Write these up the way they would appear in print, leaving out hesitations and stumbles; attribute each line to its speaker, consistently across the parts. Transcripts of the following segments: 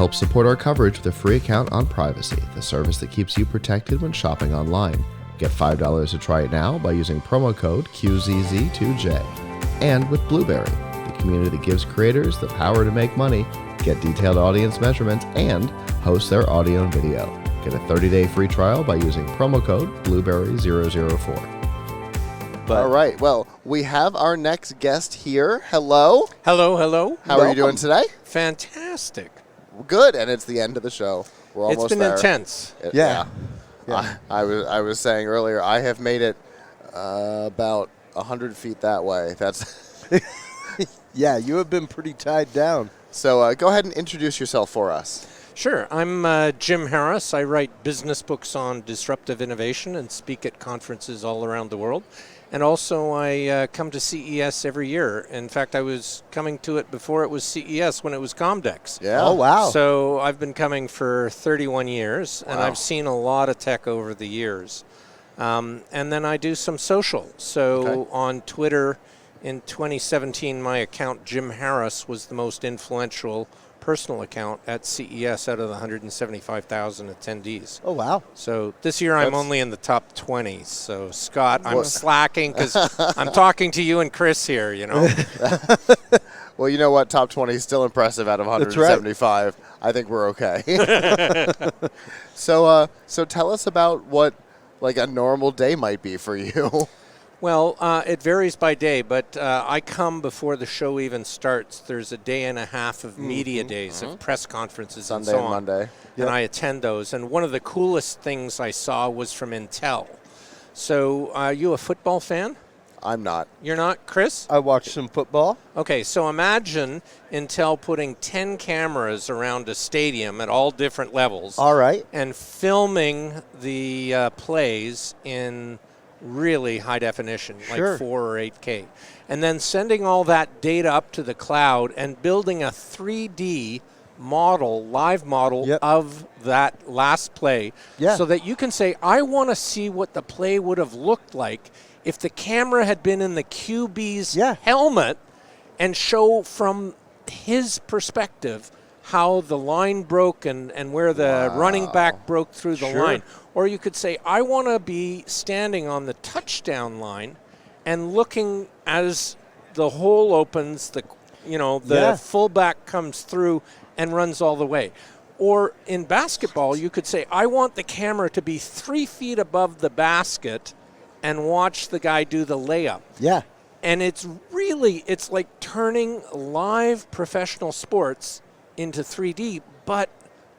Speaker 1: Help support our coverage with a free account on Privacy, the service that keeps you protected when shopping online. Get $5 to try it now by using promo code QZZ2J. And with Blueberry, the community that gives creators the power to make money, get detailed audience measurements, and host their audio and video. Get a 30-day free trial by using promo code Blueberry004. All right. Well, we have our next guest here. Hello.
Speaker 2: Hello, hello.
Speaker 1: How are you doing today?
Speaker 2: Fantastic.
Speaker 1: Good. And it's the end of the show. We're almost there.
Speaker 2: It's been intense.
Speaker 1: Yeah. I was saying earlier, I have made it about 100 feet that way. That's
Speaker 3: Yeah, you have been pretty tied down.
Speaker 1: So go ahead and introduce yourself for us.
Speaker 2: Sure. I'm Jim Harris. I write business books on disruptive innovation and speak at conferences all around the world. And also, I come to CES every year. In fact, I was coming to it before it was CES when it was Comdex.
Speaker 1: Yeah.
Speaker 3: Oh, wow.
Speaker 2: So I've been coming for 31 years, and
Speaker 1: Wow.
Speaker 2: I've seen a lot of tech over the years. And then I do some social. So on Twitter in 2017, my account, Jim Harris, was the most influential personal account at CES out of the 175,000 attendees.
Speaker 3: Oh, wow.
Speaker 2: So this year I'm only in the top 20. So Scott, I'm slacking because I'm talking to you and Chris here, you know.
Speaker 1: Well, you know what? Top 20 is still impressive out of 175. Right. I think we're okay. So tell us about what like a normal day might be for you.
Speaker 2: Well, it varies by day, but I come before the show even starts. There's a day and a half of media days, of press conferences
Speaker 1: Sunday
Speaker 2: and so on.
Speaker 1: and Monday.
Speaker 2: And I attend those. And one of the coolest things I saw was from Intel. So are you a football fan?
Speaker 1: I'm not.
Speaker 2: You're not, Chris?
Speaker 3: I watched some football.
Speaker 2: Okay, so imagine Intel putting 10 cameras around a stadium at all different levels.
Speaker 3: All right.
Speaker 2: And filming the plays in really high definition,
Speaker 3: Sure.
Speaker 2: like 4 or 8K. And then sending all that data up to the cloud and building a 3D model, live model of that last play so that you can say, I want to see what the play would have looked like if the camera had been in the QB's helmet and show from his perspective how the line broke and where the running back broke through the line. Or you could say, I want to be standing on the touchdown line and looking as the hole opens, the fullback comes through and runs all the way. Or in basketball, you could say, I want the camera to be 3 feet above the basket and watch the guy do the layup.
Speaker 3: Yeah.
Speaker 2: And it's like turning live professional sports into 3D, but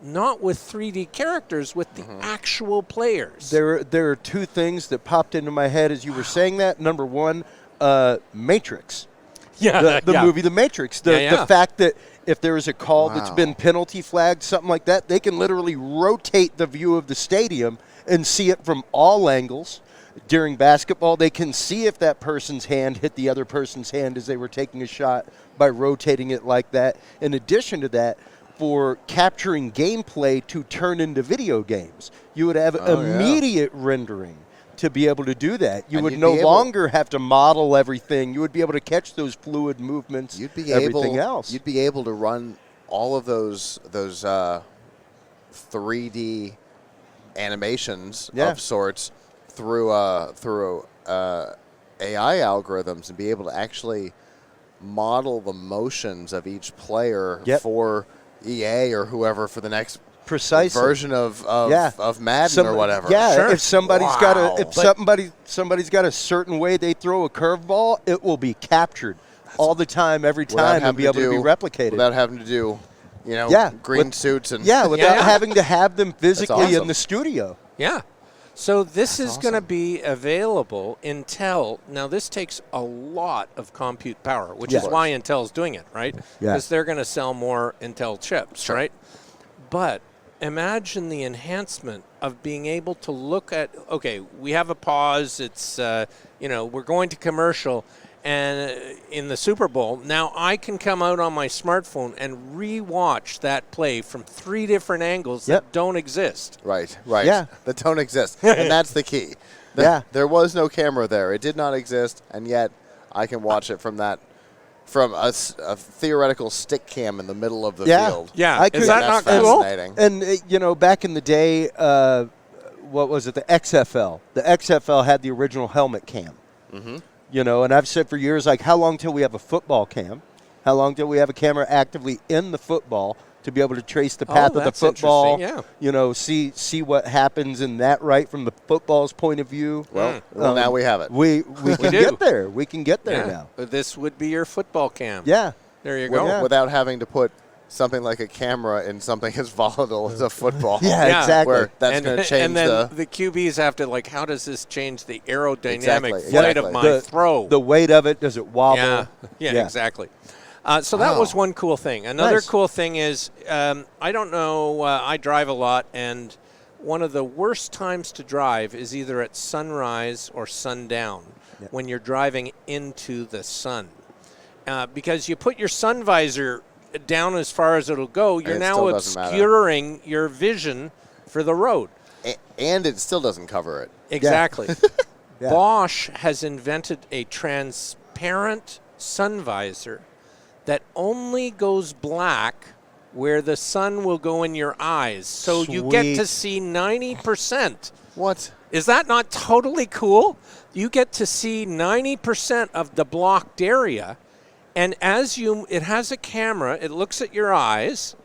Speaker 2: not with 3D characters, with the actual players.
Speaker 3: There are two things that popped into my head as you were saying that. Number one, Matrix.
Speaker 2: Yeah,
Speaker 3: the movie The Matrix. The fact that if there is a call that's been penalty flagged, something like that, they can literally rotate the view of the stadium and see it from all angles. During basketball, they can see if that person's hand hit the other person's hand as they were taking a shot by rotating it like that. In addition to that, for capturing gameplay to turn into video games, you would have immediate rendering to be able to do that. You would no longer have to model everything. You would be able to catch those fluid movements, everything else.
Speaker 1: You'd be able to run all of those 3D animations of sorts through AI algorithms and be able to actually model the motions of each player for EA or whoever for the next version of Madden or whatever.
Speaker 3: Yeah, if somebody's got a certain way they throw a curveball, it will be captured all the time, every time, and be able to be replicated
Speaker 1: without having to do, green suits and
Speaker 3: without having to have them physically in the studio.
Speaker 2: Yeah. So this is going to be available. Intel, now this takes a lot of compute power, which is why Intel's doing it, right? Because they're going to sell more Intel chips, right? But imagine the enhancement of being able to look at, okay, we have a pause, it's, we're going to commercial, and in the Super Bowl, now I can come out on my smartphone and re-watch that play from 3 different angles that don't exist.
Speaker 1: Right. Yeah. That don't exist. And that's the key. There was no camera there. It did not exist, and yet I can watch it from that
Speaker 4: from a theoretical stick cam in the middle of the field.
Speaker 2: Yeah, is that not cool?
Speaker 3: And back in the day, what was it? The XFL. The XFL had the original helmet cam.
Speaker 4: Mm-hmm.
Speaker 3: And I've said for years, like, how long till we have a football cam? How long till we have a camera actively in the football to be able to trace the path of the football?
Speaker 2: Yeah.
Speaker 3: See what happens in that right from the football's point of view.
Speaker 4: Well, now we have it.
Speaker 3: We can get there. We can get there now.
Speaker 2: This would be your football cam.
Speaker 3: Yeah.
Speaker 2: There you go.
Speaker 4: Without having to put something like a camera in something as volatile as a football.
Speaker 3: Yeah, exactly.
Speaker 4: Where that's going to change
Speaker 2: and then the QBs have to, like, how does this change the aerodynamic flight of my throw?
Speaker 3: The weight of it, does it wobble?
Speaker 2: Yeah, exactly. So that was one cool thing. Another cool thing is, I don't know, I drive a lot, and one of the worst times to drive is either at sunrise or sundown when you're driving into the sun. Because you put your sun visor down as far as it'll go, you're now obscuring your vision for the road.
Speaker 4: And it still doesn't cover it.
Speaker 2: Exactly. Bosch has invented a transparent sun visor that only goes black where the sun will go in your eyes. So you get to see 90%.
Speaker 4: What?
Speaker 2: Is that not totally cool? You get to see 90% of the blocked area. And it has a camera, it looks at your eyes,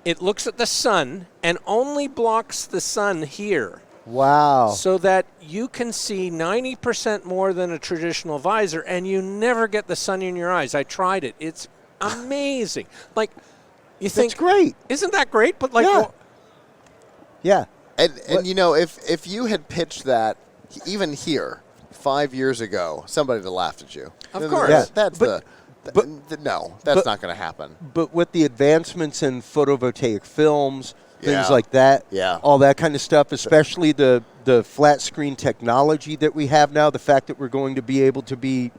Speaker 2: it looks at the sun, and only blocks the sun here.
Speaker 3: Wow.
Speaker 2: So that you can see 90% more than a traditional visor, and you never get the sun in your eyes. I tried it. It's amazing. Like, you think,
Speaker 3: that's great.
Speaker 2: Isn't that great? But, like,
Speaker 3: yeah.
Speaker 4: And if you had pitched that even here 5 years ago, somebody would have laughed at you.
Speaker 2: Of course.
Speaker 4: Yeah. No, that's not going to happen.
Speaker 3: But with the advancements in photovoltaic films, things like that, all that kind of stuff, especially the flat screen technology that we have now, the fact that we're going to be able to be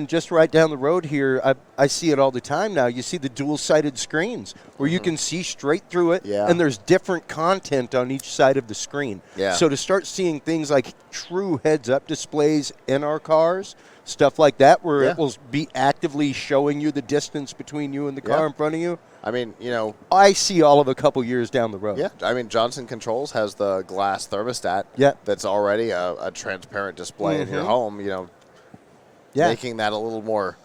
Speaker 3: just right down the road here, I see it all the time now. You see the dual-sided screens where you can see straight through it, and there's different content on each side of the screen.
Speaker 4: Yeah.
Speaker 3: So to start seeing things like true heads-up displays in our cars, stuff like that, where it will be actively showing you the distance between you and the car in front of you.
Speaker 4: I mean,
Speaker 3: I see all of a couple years down the road.
Speaker 4: Yeah, I mean, Johnson Controls has the glass thermostat that's already a transparent display in your home, making that a little more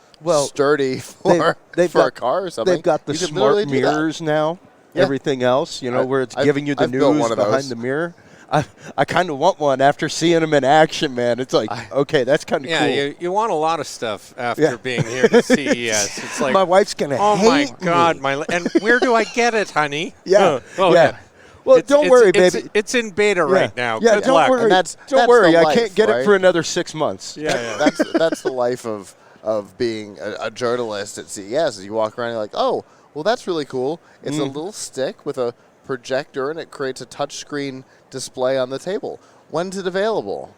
Speaker 4: sturdy for a car or something.
Speaker 3: They've got the smart mirrors now, everything else, where it's giving you the news behind the mirror. I kind of want one after seeing them in action, man. It's like, okay, that's kind of cool.
Speaker 2: Yeah, you want a lot of stuff after being here at CES. It's like,
Speaker 3: my wife's going to hate
Speaker 2: my God, and where do I get it, honey?
Speaker 3: Yeah. Well, don't worry, baby.
Speaker 2: It's in beta right now.
Speaker 3: Yeah,
Speaker 2: Good
Speaker 3: don't
Speaker 2: luck.
Speaker 3: worry. Don't worry. I can't get it for another 6 months.
Speaker 2: Yeah.
Speaker 4: That's the life of being a journalist at CES. You walk around and you're like, oh, well, that's really cool. It's a little stick with a projector, and it creates a touchscreen display on the table. When's it available?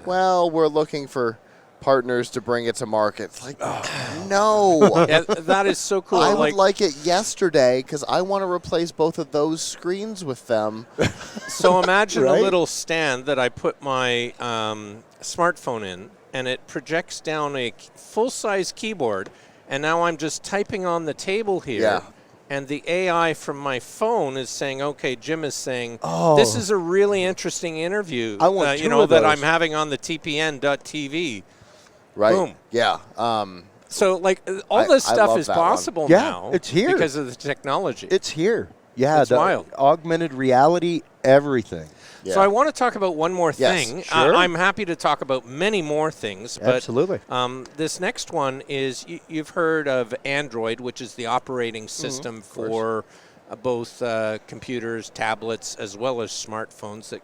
Speaker 4: Well, we're looking for partners to bring it to market. It's like, no.
Speaker 2: Yeah, that is so cool.
Speaker 4: I would like it yesterday because I want to replace both of those screens with them.
Speaker 2: So imagine a little stand that I put my smartphone in, and it projects down a full-size keyboard, and now I'm just typing on the table here.
Speaker 4: Yeah.
Speaker 2: And the AI from my phone is saying, okay, Jim is saying, this is a really interesting interview
Speaker 3: I want
Speaker 2: that I'm having on the TPN.TV.
Speaker 4: Right.
Speaker 2: Boom.
Speaker 4: Yeah.
Speaker 2: So, like, all this stuff is possible now.
Speaker 3: It's here.
Speaker 2: Because of the technology.
Speaker 3: It's here. Yeah.
Speaker 2: It's wild.
Speaker 3: Augmented reality, everything.
Speaker 4: Yeah.
Speaker 2: So I want to talk about one more thing.
Speaker 3: Yes, sure.
Speaker 2: I'm happy to talk about many more things. But,
Speaker 3: absolutely.
Speaker 2: This next one is, you've heard of Android, which is the operating system for both computers, tablets, as well as smartphones. That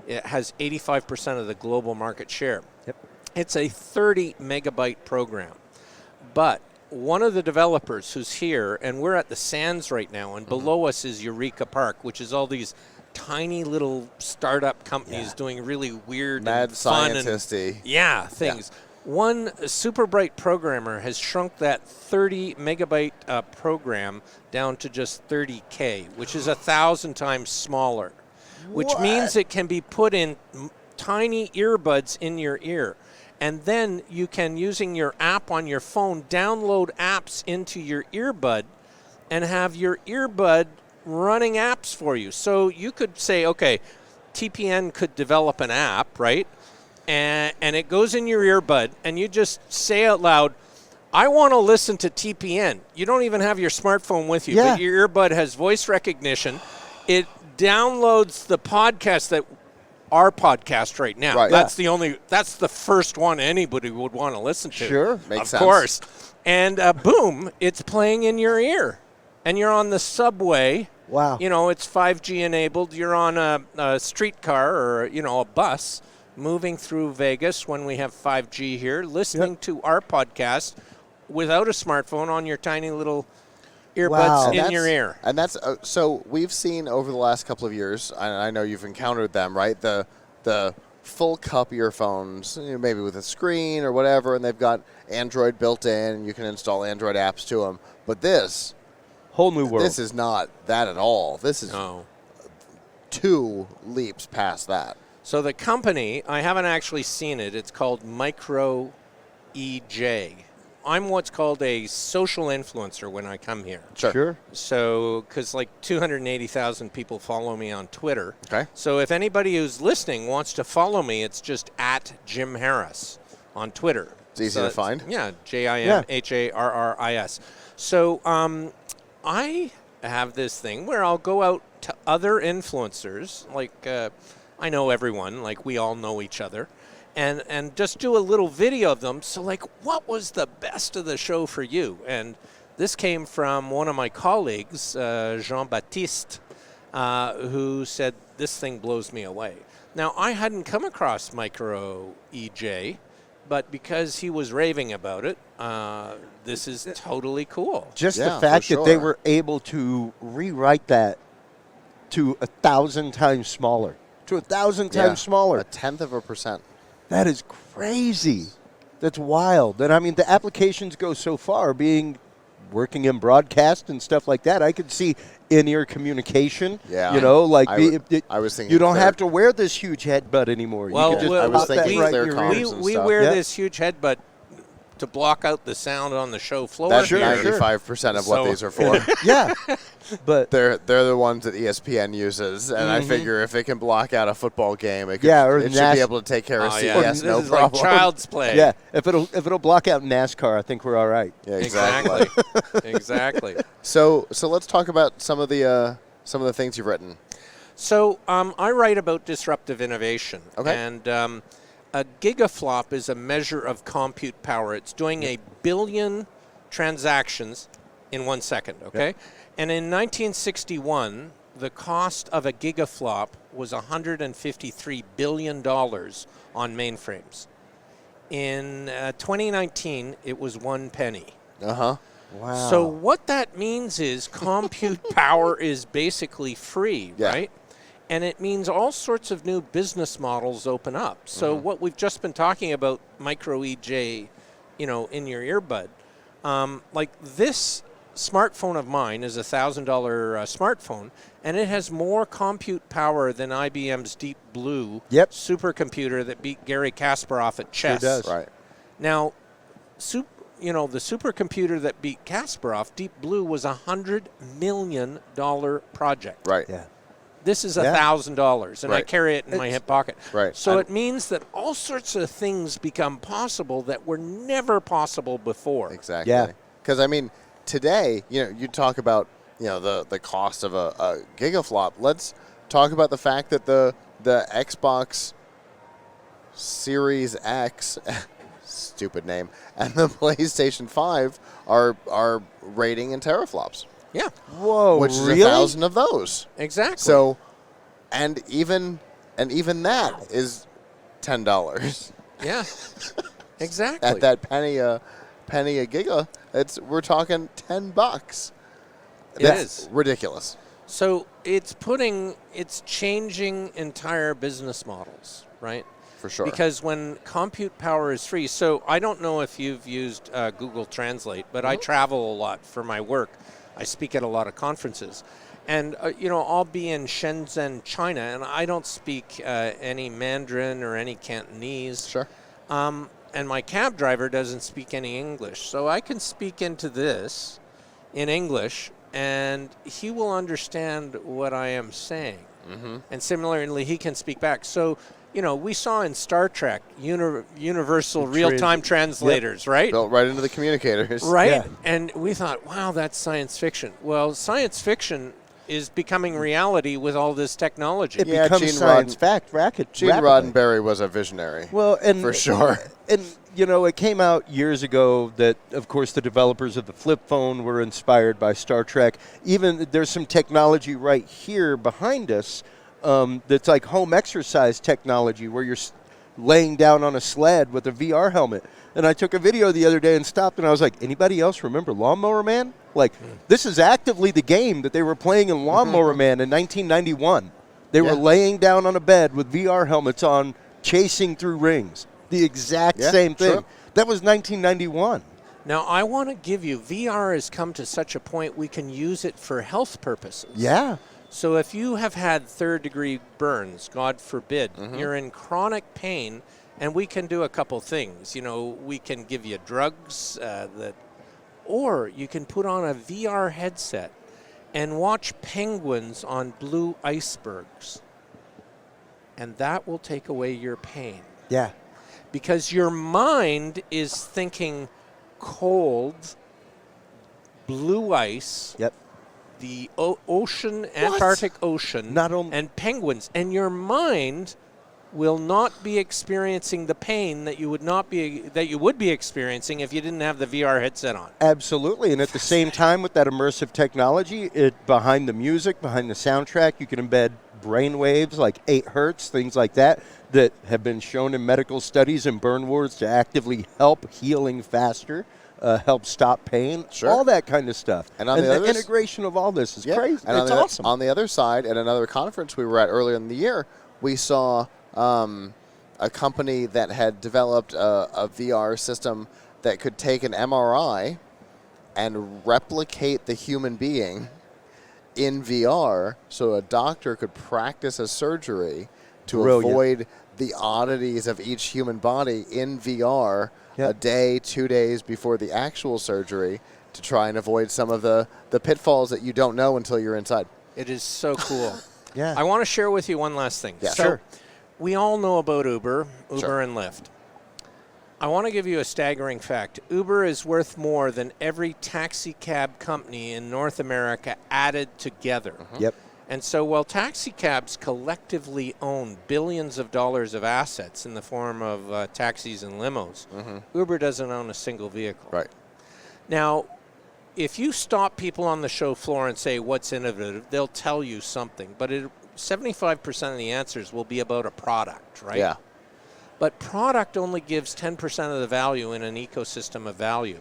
Speaker 2: it has 85% of the global market share.
Speaker 3: Yep.
Speaker 2: It's a 30 megabyte program. But one of the developers who's here, and we're at the Sands right now, and below us is Eureka Park, which is all these tiny little startup companies doing really weird
Speaker 4: mad
Speaker 2: and fun
Speaker 4: scientisty
Speaker 2: things. One super bright programmer has shrunk that 30 megabyte program down to just 30K, which is 1,000 times smaller, which means it can be put in tiny earbuds in your ear. And then you can, using your app on your phone, download apps into your earbud and have your earbud running apps for you. So you could say, okay, TPN could develop an app, right? And it goes in your earbud, and you just say out loud, I want to listen to TPN. You don't even have your smartphone with you, but your earbud has voice recognition. It downloads the podcast that our podcast right now.
Speaker 4: Right.
Speaker 2: That's that's the first one anybody would want to listen to.
Speaker 3: Sure.
Speaker 4: Makes sense.
Speaker 2: Of course. And boom, it's playing in your ear. And you're on the subway.
Speaker 3: Wow.
Speaker 2: You know, it's 5G enabled. You're on a streetcar or, you know, a bus moving through Vegas when we have 5G here, listening to our podcast without a smartphone on your tiny little earbuds in your ear.
Speaker 4: And that's so we've seen over the last couple of years, I know you've encountered them, right? The full cup earphones, you know, maybe with a screen or whatever, and they've got Android built in, and you can install Android apps to them. But this
Speaker 3: whole new world.
Speaker 4: This is not that at all. This is 2 leaps past that.
Speaker 2: So the company, I haven't actually seen it. It's called Micro EJ. I'm what's called a social influencer when I come here.
Speaker 3: Sure.
Speaker 2: So, because like 280,000 people follow me on Twitter.
Speaker 4: Okay.
Speaker 2: So if anybody who's listening wants to follow me, it's just at Jim Harris on Twitter.
Speaker 4: It's easy to find.
Speaker 2: Yeah, JimHarris. So I have this thing where I'll go out to other influencers, like I know everyone, like we all know each other, and just do a little video of them. So like, what was the best of the show for you? And this came from one of my colleagues, Jean-Baptiste, who said, this thing blows me away. Now, I hadn't come across Micro EJ, but because he was raving about it, this is totally cool.
Speaker 3: Just the fact that they were able to rewrite that to 1,000 times smaller. To 1,000 times smaller.
Speaker 4: 0.1%.
Speaker 3: That is crazy. That's wild. And I mean, the applications go so far, working in broadcast and stuff like that. I could see in-ear communication.
Speaker 4: Yeah.
Speaker 3: You know, like
Speaker 4: I was thinking
Speaker 3: you don't have to wear this huge headbutt anymore.
Speaker 2: Well,
Speaker 3: you can just
Speaker 4: I was
Speaker 3: pop that
Speaker 4: thinking
Speaker 3: right
Speaker 4: clear
Speaker 3: in your
Speaker 4: comms
Speaker 3: ear.
Speaker 4: and
Speaker 2: we
Speaker 4: stuff.
Speaker 2: wear this huge headbutt to block out the sound on the show floor.
Speaker 4: That's
Speaker 2: here.
Speaker 4: 95% of what these are for.
Speaker 3: Yeah. But
Speaker 4: they're the ones that ESPN uses, and I figure if it can block out a football game, it should be able to take care of CES, no
Speaker 2: this is
Speaker 4: problem.
Speaker 2: like child's play.
Speaker 3: yeah, if it'll block out NASCAR, I think we're all right.
Speaker 4: Yeah, exactly.
Speaker 2: Exactly.
Speaker 4: So let's talk about some of the things you've written.
Speaker 2: So I write about disruptive innovation.
Speaker 4: Okay.
Speaker 2: And a gigaflop is a measure of compute power. It's doing 1 billion transactions in 1 second, okay? Yep. And in 1961, the cost of a gigaflop was $153 billion on mainframes. In 2019, it was 1 penny.
Speaker 3: Wow.
Speaker 2: So what that means is compute power is basically free, right? And it means all sorts of new business models open up. So what we've just been talking about, Micro EJ, you know, in your earbud, like this smartphone of mine is a $1,000 smartphone, and it has more compute power than IBM's Deep Blue supercomputer that beat Garry Kasparov at chess.
Speaker 3: Sure does.
Speaker 4: Right.
Speaker 2: Now, the supercomputer that beat Kasparov, Deep Blue, was a $100 million project.
Speaker 4: Right.
Speaker 3: Yeah.
Speaker 2: This is $1,000, and I carry it in my hip pocket.
Speaker 4: Right.
Speaker 2: So it means that all sorts of things become possible that were never possible before.
Speaker 4: Exactly.
Speaker 3: Yeah.
Speaker 4: Because, I mean, today, you know, you talk about, you know, the cost of a gigaflop. Let's talk about the fact that the Xbox Series X, stupid name, and the PlayStation 5 are rating in teraflops.
Speaker 2: Yeah.
Speaker 3: Whoa,
Speaker 4: which is
Speaker 3: really?
Speaker 4: 1,000 of those.
Speaker 2: Exactly.
Speaker 4: So, and even that is $10.
Speaker 2: Yeah. Exactly.
Speaker 4: At that penny a giga, we're talking $10. That's ridiculous.
Speaker 2: So it's changing entire business models, right?
Speaker 4: For sure.
Speaker 2: Because when compute power is free, so I don't know if you've used Google Translate, but I travel a lot for my work. I speak at a lot of conferences. And, I'll be in Shenzhen, China, and I don't speak any Mandarin or any Cantonese.
Speaker 4: Sure.
Speaker 2: And my cab driver doesn't speak any English. So I can speak into this in English, and he will understand what I am saying. Mm-hmm. And similarly, he can speak back. So, we saw in Star Trek universal real-time translators, right?
Speaker 4: Built right into the communicators.
Speaker 2: Right? Yeah. And we thought, wow, that's science fiction. Well, science fiction is becoming reality with all this technology.
Speaker 3: It becomes science fact.
Speaker 4: Gene Roddenberry was a visionary.
Speaker 3: Well, and
Speaker 4: for sure.
Speaker 3: And it came out years ago that, of course, the developers of the flip phone were inspired by Star Trek. Even there's some technology right here behind us that's like home exercise technology, where you're laying down on a sled with a VR helmet. And I took a video the other day and stopped, and I was like, anybody else remember Lawnmower Man? Like, this is actively the game that they were playing in Lawnmower Man in 1991. They were laying down on a bed with VR helmets on, chasing through rings. The exact same thing. Sure. That was 1991.
Speaker 2: Now, I want to give you, VR has come to such a point we can use it for health purposes.
Speaker 3: Yeah.
Speaker 2: So if you have had third-degree burns, God forbid, you're in chronic pain, and we can do a couple things. We can give you drugs or you can put on a VR headset and watch penguins on blue icebergs, and that will take away your pain.
Speaker 3: Yeah.
Speaker 2: Because your mind is thinking cold, blue ice, the ocean, Antarctic Ocean, and penguins, and your mind will not be experiencing the pain that you would be experiencing if you didn't have the VR headset on.
Speaker 3: Absolutely, and at the same time, with that immersive technology, behind the music, behind the soundtrack, you can embed brain waves like 8 hertz, things like that have been shown in medical studies in burn wards to actively help healing faster, help stop pain, all that kind of stuff. And the integration of all this is crazy. And it's awesome.
Speaker 4: On the other side, at another conference we were at earlier in the year, we saw a company that had developed a VR system that could take an MRI and replicate the human being in VR, so a doctor could practice a surgery to avoid the oddities of each human body in VR a day, 2 days before the actual surgery, to try and avoid some of the pitfalls that you don't know until you're inside.
Speaker 2: It is so cool.
Speaker 3: Yeah.
Speaker 2: I want to share with you one last thing.
Speaker 4: Yeah.
Speaker 2: So we all know about Uber and Lyft. I want to give you a staggering fact. Uber is worth more than every taxi cab company in North America added together.
Speaker 3: Yep.
Speaker 2: And so while taxi cabs collectively own billions of dollars of assets in the form of taxis and limos, Uber doesn't own a single vehicle.
Speaker 4: Right.
Speaker 2: Now, if you stop people on the show floor and say, what's innovative, they'll tell you something. But 75% of the answers will be about a product, right?
Speaker 4: Yeah.
Speaker 2: But product only gives 10% of the value in an ecosystem of value.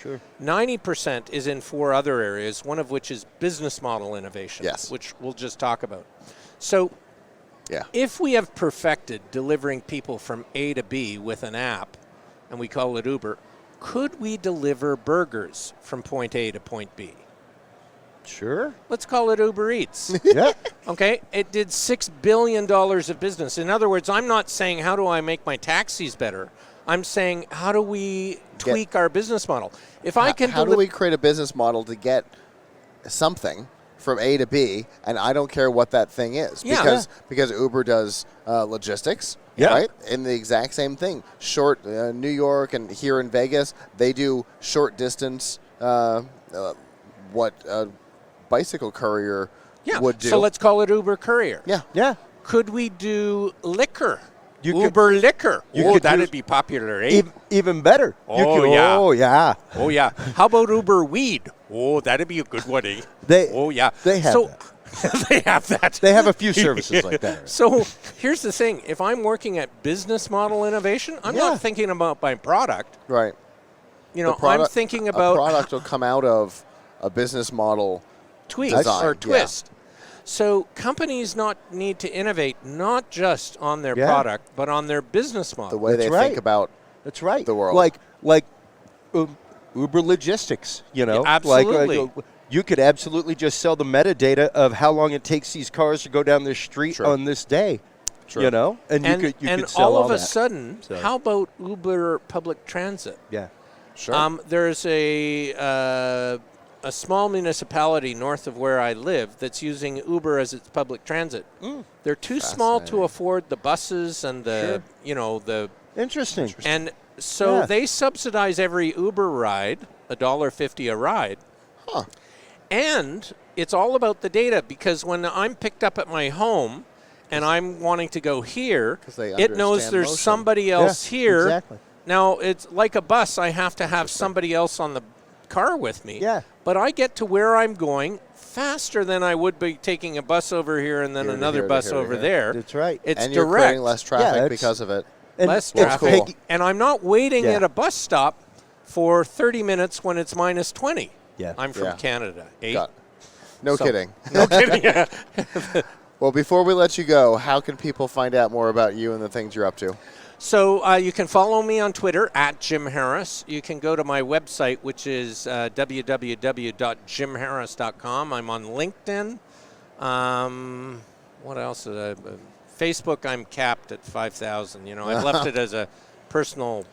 Speaker 3: Sure.
Speaker 2: 90% is in 4 other areas, one of which is business model innovation,
Speaker 4: yes,
Speaker 2: which we'll just talk about. So if we have perfected delivering people from A to B with an app, and we call it Uber, could we deliver burgers from point A to point B?
Speaker 3: Sure.
Speaker 2: Let's call it Uber Eats.
Speaker 3: Yeah.
Speaker 2: Okay, it did $6 billion of business. In other words, I'm not saying how do I make my taxis better. I'm saying how do we tweak our business model? If I can,
Speaker 4: how do we create a business model to get something from A to B, and I don't care what that thing is, because Uber does logistics, right? And the exact same thing. Short New York and here in Vegas, they do short distance. What bicycle courier would do.
Speaker 2: So let's call it Uber Courier.
Speaker 3: Yeah.
Speaker 2: Could we do liquor? Uber liquor. That'd be popular, eh?
Speaker 3: Even better.
Speaker 2: Oh,
Speaker 3: yeah.
Speaker 2: Oh, yeah. How about Uber Weed? Oh, that'd be a good one, eh?
Speaker 3: They have that.
Speaker 2: They have that.
Speaker 3: They have a few services like that. Right?
Speaker 2: So here's the thing. If I'm working at business model innovation, I'm not thinking about my product.
Speaker 4: Right.
Speaker 2: I'm thinking about...
Speaker 4: A product will come out of a business model
Speaker 2: tweak
Speaker 4: design.
Speaker 2: Or twist. So companies need to innovate not just on their product, but on their business model.
Speaker 4: The way they think about the world.
Speaker 3: Like Uber Logistics,
Speaker 2: absolutely.
Speaker 3: Like, you could absolutely just sell the metadata of how long it takes these cars to go down this street on this day. you know, and you could sell
Speaker 2: all of a
Speaker 3: that.
Speaker 2: sudden, how about Uber public transit?
Speaker 3: Yeah,
Speaker 4: sure.
Speaker 2: There's a small municipality north of where I live that's using Uber as its public transit. They're too small to afford the buses and the the
Speaker 3: interesting.
Speaker 2: And so they subsidize every Uber ride, $1.50 a ride.
Speaker 4: Huh.
Speaker 2: And it's all about the data, because when I'm picked up at my home and I'm wanting to go here, it knows there's
Speaker 4: motion.
Speaker 2: Somebody else here.
Speaker 3: Exactly.
Speaker 2: Now, it's like a bus. I have to have somebody else on the car with me.
Speaker 3: Yeah.
Speaker 2: But I get to where I'm going faster than I would be taking a bus over here and then another bus over there.
Speaker 3: That's right.
Speaker 2: It's
Speaker 4: and you're
Speaker 2: direct.
Speaker 4: creating less traffic because of it.
Speaker 3: And
Speaker 2: less traffic.
Speaker 3: Cool.
Speaker 2: And I'm not waiting at a bus stop for 30 minutes when it's minus 20.
Speaker 3: Yeah.
Speaker 2: I'm from Canada.
Speaker 4: No kidding.
Speaker 2: No kidding. Yeah.
Speaker 4: Well, before we let you go, how can people find out more about you and the things you're up to?
Speaker 2: So you can follow me on Twitter at Jim Harris. You can go to my website, which is www.jimharris.com. I'm on LinkedIn. What else? Facebook, I'm capped at 5,000. I've left it as a personal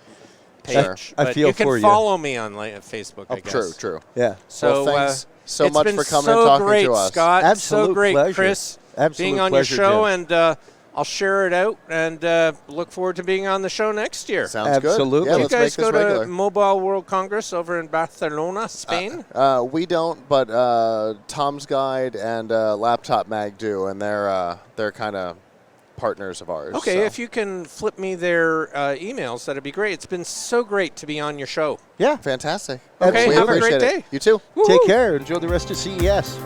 Speaker 2: page.
Speaker 3: I feel
Speaker 2: you can
Speaker 3: for you.
Speaker 2: follow me on Facebook, I guess.
Speaker 4: True.
Speaker 3: Yeah.
Speaker 2: So
Speaker 4: thanks so
Speaker 2: it's
Speaker 4: much
Speaker 2: been
Speaker 4: for coming
Speaker 2: so
Speaker 4: and talking
Speaker 2: great,
Speaker 4: to us.
Speaker 2: Scott.
Speaker 3: Absolute
Speaker 2: so great,
Speaker 3: pleasure.
Speaker 2: Chris.
Speaker 3: Absolute
Speaker 2: being on
Speaker 3: pleasure,
Speaker 2: your show,
Speaker 3: Jim.
Speaker 2: and I'll share it out and look forward to being on the show next year.
Speaker 4: Sounds good.
Speaker 3: Absolutely.
Speaker 4: Yeah,
Speaker 2: You
Speaker 4: let's
Speaker 2: guys
Speaker 4: make
Speaker 2: go
Speaker 4: this
Speaker 2: to
Speaker 4: regular.
Speaker 2: Mobile World Congress over in Barcelona, Spain?
Speaker 4: We don't, but Tom's Guide and Laptop Mag do, and they're kind of partners of ours.
Speaker 2: Okay,
Speaker 4: so.
Speaker 2: if you can flip me their emails, that'd be great. It's been so great to be on your show.
Speaker 3: Yeah.
Speaker 4: Fantastic.
Speaker 2: Okay,
Speaker 4: We
Speaker 2: have a
Speaker 4: appreciate
Speaker 2: great
Speaker 4: it.
Speaker 2: day.
Speaker 4: You too.
Speaker 3: Take care. Enjoy the rest of CES.